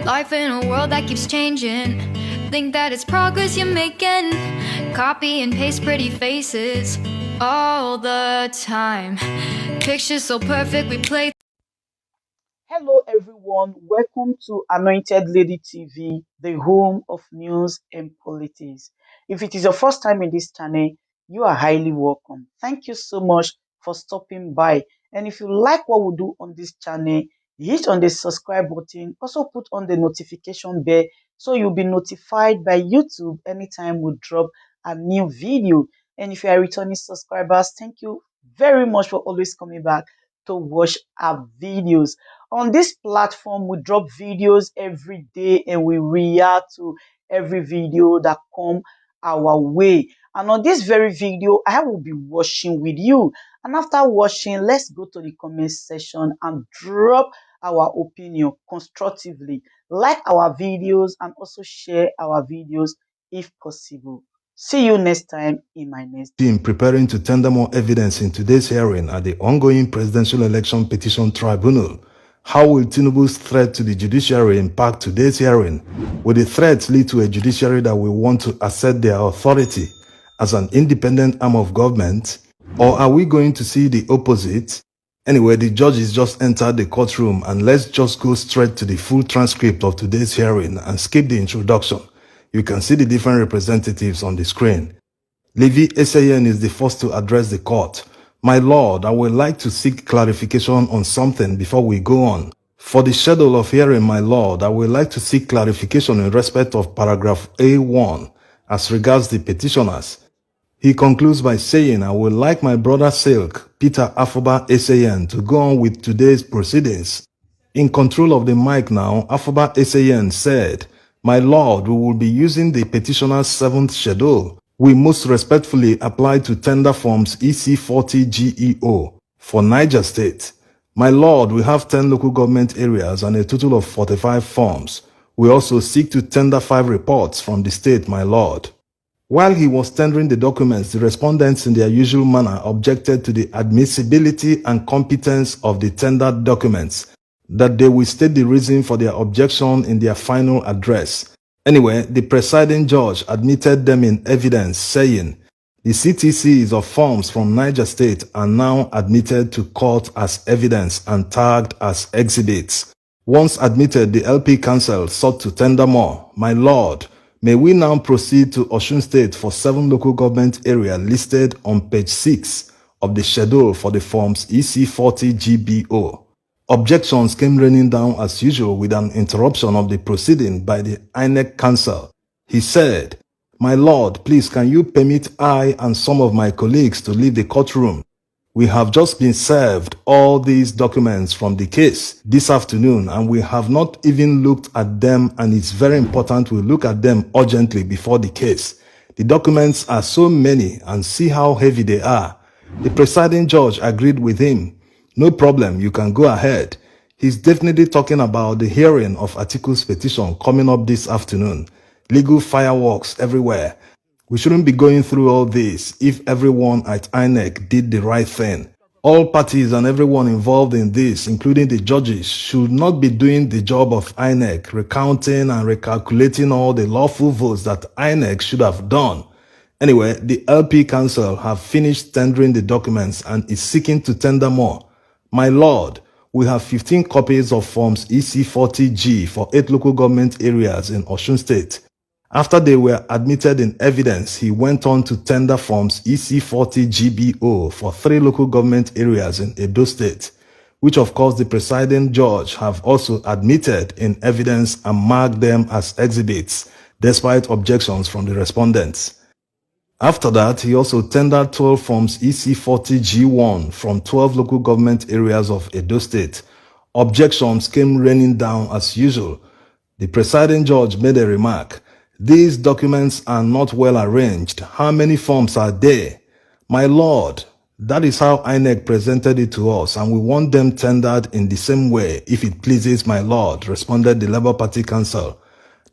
Life in a world that keeps changing. Think that it's progress you're making. Copy and paste pretty faces all the time. Pictures so perfect we play. Hello everyone, welcome to Anointed Lady TV, the home of news and politics. If it is your first time in this channel, you are highly welcome. Thank you so much for stopping by. And if you like what we do on this channel, hit on the subscribe button, also put on the notification bell so you'll be notified by YouTube anytime we drop a new video. And if you are returning subscribers, thank you very much for always coming back to watch our videos. On this platform, we drop videos every day and we react to every video that come our way. And on this very video, I will be watching with you. And after watching, let's go to the comment section and drop our opinion constructively. Like our videos and also share our videos if possible. See you next time in my next team preparing to tender more evidence in today's hearing at the ongoing presidential election petition tribunal. How will Tinubu's threat to the judiciary impact today's hearing? Will the threats lead to a judiciary that will want to assert their authority as an independent arm of government? Or are we going to see the opposite? Anyway, the judges just entered the courtroom, and let's just go straight to the full transcript of today's hearing and skip the introduction. You can see the different representatives on the screen. Levi Esayen is the first to address the court. My lord, I would like to seek clarification on something before we go on. For the schedule of hearing, my lord, I would like to seek clarification in respect of paragraph A1 as regards the petitioners. He concludes by saying, I would like my brother Sèŕìous, Peter Afoba Esayen, to go on with today's proceedings. In control of the mic now, Afoba Esayen said, my lord, we will be using the petitioner's 7th schedule. We most respectfully apply to tender forms EC40 GEO for Niger State. My lord, we have 10 local government areas and a total of 45 forms. We also seek to tender 5 reports from the state, my lord. While he was tendering the documents, the respondents in their usual manner objected to the admissibility and competence of the tendered documents, that they will state the reason for their objection in their final address. Anyway, the presiding judge admitted them in evidence, saying, the CTCs of forms from Niger State are now admitted to court as evidence and tagged as exhibits. Once admitted, the LP Council sought to tender more. My lord, may we now proceed to Osun State for 7 local government areas listed on page 6 of the schedule for the forms EC40 GBO. Objections came raining down as usual with an interruption of the proceeding by the Inec Council. He said, my lord, please can you permit I and some of my colleagues to leave the courtroom? We have just been served all these documents from the case this afternoon and we have not even looked at them, and it's very important we look at them urgently before the case. The documents are so many and see how heavy they are. The presiding judge agreed with him. No problem, you can go ahead. He's definitely talking about the hearing of Atiku's petition coming up this afternoon. Legal fireworks everywhere. We shouldn't be going through all this if everyone at Inec did the right thing. All parties and everyone involved in this, including the judges, should not be doing the job of Inec, recounting and recalculating all the lawful votes that Inec should have done. Anyway, the LP Council have finished tendering the documents and is seeking to tender more. My lord, we have 15 copies of forms EC40G for 8 local government areas in Osun State. After they were admitted in evidence, he went on to tender forms EC40GBO for 3 local government areas in Edo State, which of course the presiding judge have also admitted in evidence and marked them as exhibits, despite objections from the respondents. After that, he also tendered 12 forms EC40G1 from 12 local government areas of Edo State. Objections came raining down as usual. The presiding judge made a remark. These documents are not well arranged. How many forms are there? My lord, that is how Inec presented it to us, and we want them tendered in the same way, if it pleases my lord, responded the Labour Party Council.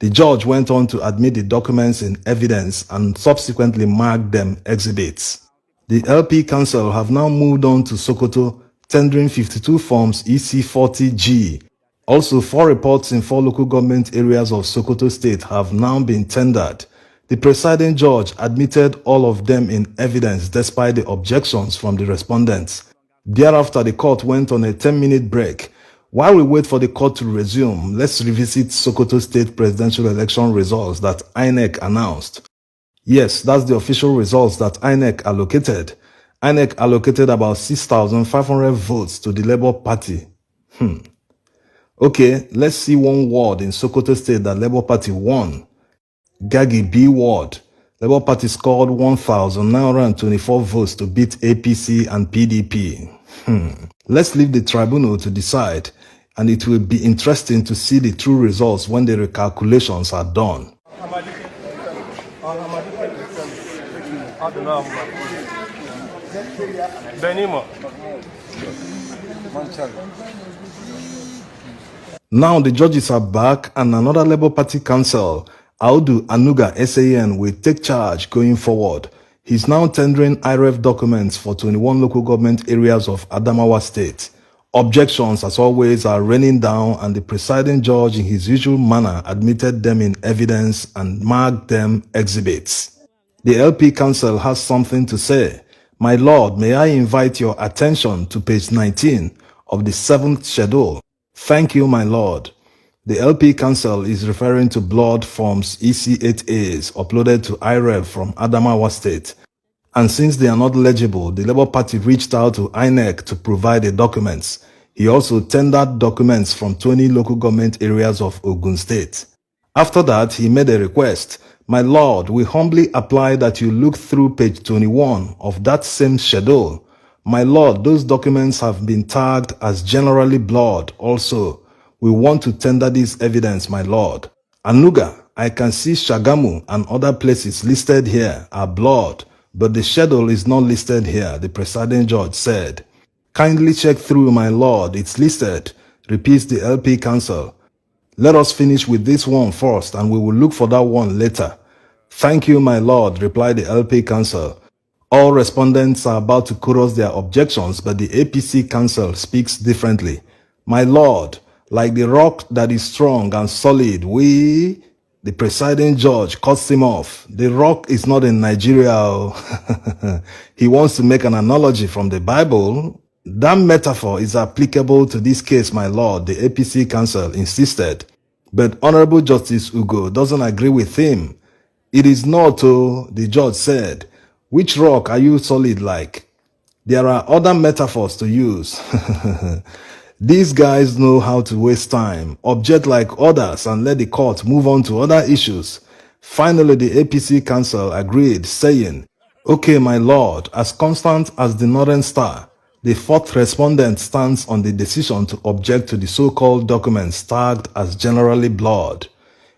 The judge went on to admit the documents in evidence and subsequently marked them exhibits. The LP Council have now moved on to Sokoto, tendering 52 forms EC40G Also, 4 reports in 4 local government areas of Sokoto State have now been tendered. The presiding judge admitted all of them in evidence despite the objections from the respondents. Thereafter, the court went on a 10-minute break. While we wait for the court to resume, let's revisit Sokoto State presidential election results that Inec announced. Yes, that's the official results that Inec allocated. Inec allocated about 6,500 votes to the Labour Party. Okay, let's see one ward in Sokoto State that Labour Party won. Gagi B ward. Labour Party scored 1,924 votes to beat APC and PDP. Let's leave the tribunal to decide, and it will be interesting to see the true results when the recalculations are done. Now the judges are back, and another Labour Party council, Audu Anuga SAN, will take charge going forward. He's now tendering IREF documents for 21 local government areas of Adamawa State. Objections, as always, are raining down, and the presiding judge, in his usual manner, admitted them in evidence and marked them exhibits. The LP Council has something to say. My Lord, may I invite your attention to page 19 of the 7th schedule. Thank you, my Lord. The LP Council is referring to blood forms EC8As uploaded to IREF from Adamawa State. And since they are not legible, the Labour Party reached out to Inec to provide the documents. He also tendered documents from 20 local government areas of Ogun State. After that, he made a request. My Lord, we humbly apply that you look through page 21 of that same schedule. My Lord, those documents have been tagged as generally blood also. We want to tender this evidence, my Lord. Anuga, I can see Shagamu and other places listed here are blood, but the schedule is not listed here, the presiding judge said. Kindly check through, my Lord, it's listed, repeats the LP Council. Let us finish with this one first, and we will look for that one later. Thank you, my Lord, replied the LP Council. All respondents are about to chorus their objections, but the APC Council speaks differently. My Lord, like the rock that is strong and solid, the presiding judge cuts him off. The rock is not in Nigeria. He wants to make an analogy from the Bible. That metaphor is applicable to this case, my Lord, the APC Council insisted. But Honorable Justice Ugo doesn't agree with him. It is not, the judge said. Which rock are you solid like? There are other metaphors to use. These guys know how to waste time, object like others, and let the court move on to other issues. Finally, the APC Council agreed, saying, okay, my Lord, as constant as the Northern Star, the 4th respondent stands on the decision to object to the so-called documents tagged as generally blood.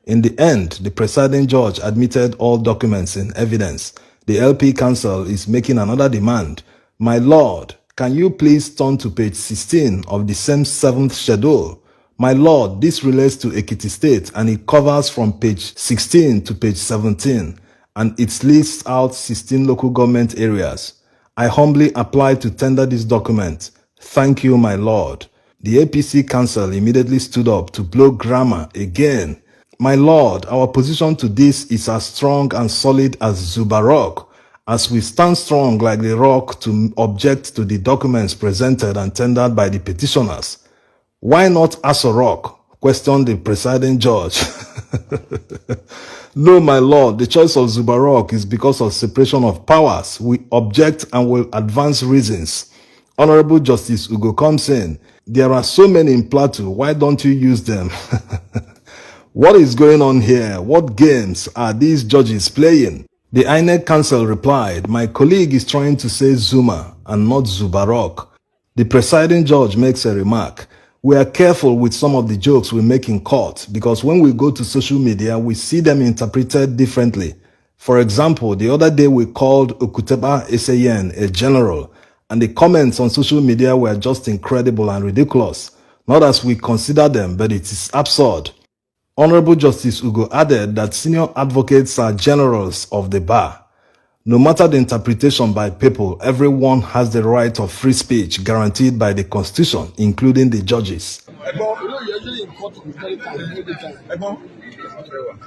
In the end, the presiding judge admitted all documents in evidence. The LP Council is making another demand. My Lord, can you please turn to page 16 of the same 7th schedule? My Lord, this relates to Ekiti State, and it covers from page 16 to page 17, and it lists out 16 local government areas. I humbly apply to tender this document. Thank you, my Lord. The APC Council immediately stood up to blow grammar again. My Lord, our position to this is as strong and solid as Zuba Rock, as we stand strong like the rock to object to the documents presented and tendered by the petitioners. Why not Aso Rock? Questioned the presiding judge. No, my Lord, the choice of Zuba Rock is because of separation of powers. We object and will advance reasons. Honorable Justice Ugo comes in. There are so many in Plateau, why don't you use them? What is going on here? What games are these judges playing? The Inec Council replied, my colleague is trying to say Zuma and not Zubarok. The presiding judge makes a remark. We are careful with some of the jokes we make in court because when we go to social media, we see them interpreted differently. For example, the other day we called Okuteba Eseyen a general, and the comments on social media were just incredible and ridiculous. Not as we consider them, but it is absurd. Honorable Justice Ugo added that senior advocates are generals of the bar. No matter the interpretation by people, everyone has the right of free speech guaranteed by the Constitution, including the judges.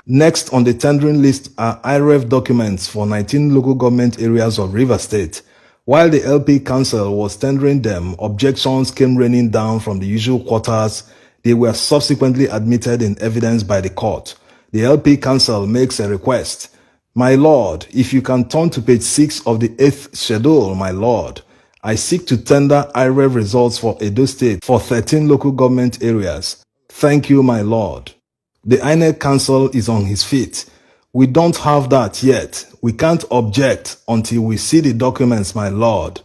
Next on the tendering list are IREF documents for 19 local government areas of Rivers State. While the LP Council was tendering them, objections came raining down from the usual quarters. They were subsequently admitted in evidence by the court. The LP Council makes a request. My Lord, if you can turn to page 6 of the 8th schedule, my Lord, I seek to tender IREF results for Edo State for 13 local government areas. Thank you, my Lord. The Inec Council is on his feet. We don't have that yet. We can't object until we see the documents, my Lord.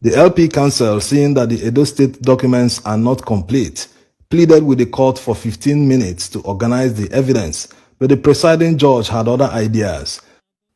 The LP Council, seeing that the Edo State documents are not complete, pleaded with the court for 15 minutes to organize the evidence, but the presiding judge had other ideas.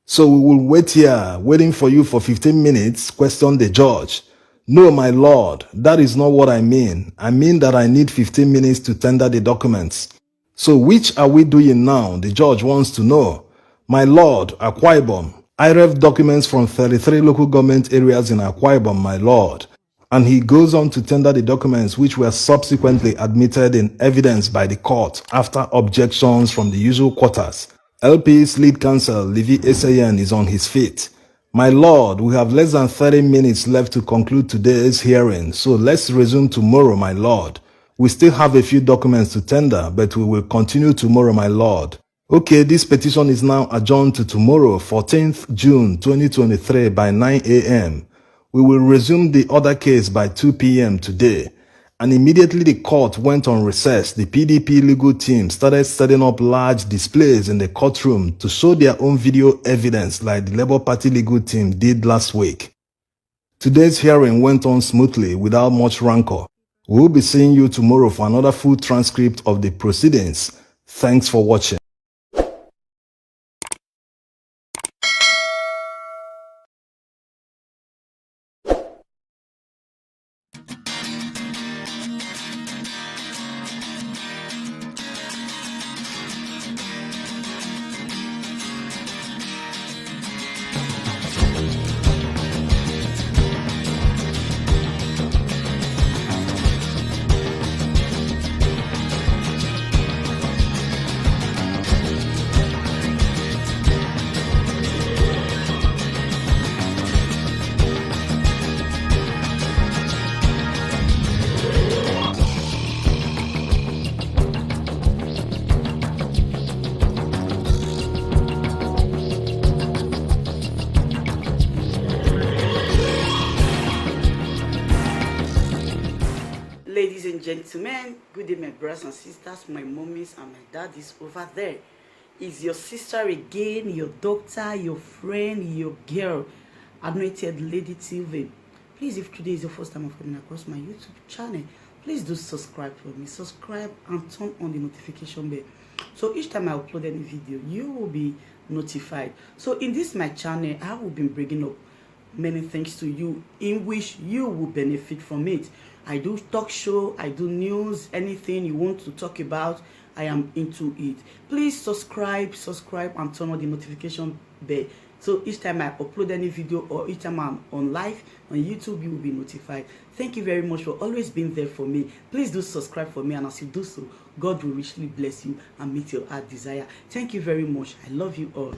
So we will wait here, waiting for you for 15 minutes, questioned the judge. No, my Lord, that is not what I mean. I mean that I need 15 minutes to tender the documents. So which are we doing now? The judge wants to know. My Lord, Akwa Ibom, IREF documents from 33 local government areas in Akwa Ibom, my Lord. And he goes on to tender the documents which were subsequently admitted in evidence by the court after objections from the usual quarters. LP's lead counsel, Levi Esayan, is on his feet. My Lord, we have less than 30 minutes left to conclude today's hearing, so let's resume tomorrow, my Lord. We still have a few documents to tender, but we will continue tomorrow, my Lord. Okay, this petition is now adjourned to tomorrow, 14th June 2023 by 9 a.m. We will resume the other case by 2 p.m. today. And immediately the court went on recess, the PDP legal team started setting up large displays in the courtroom to show their own video evidence like the Labour Party legal team did last week. Today's hearing went on smoothly without much rancor. We will be seeing you tomorrow for another full transcript of the proceedings. Thanks for watching. Ladies and gentlemen, good day, my brothers and sisters, my mommies and my daddies over there. Is your sister again, your doctor, your friend, your girl, Anointed Lady TV. Please, if today is your first time of coming across my YouTube channel, please do subscribe for me. Subscribe and turn on the notification bell. So each time I upload any video, you will be notified. So in this my channel, I will be bringing up many things to you in which you will benefit from it. I do talk show, I do news, anything you want to talk about, I am into it. Please subscribe and turn on the notification bell. So each time I upload any video or each time I'm on live on YouTube, you will be notified. Thank you very much for always being there for me. Please do subscribe for me, and as you do so, God will richly bless you and meet your heart desire. Thank you very much. I love you all.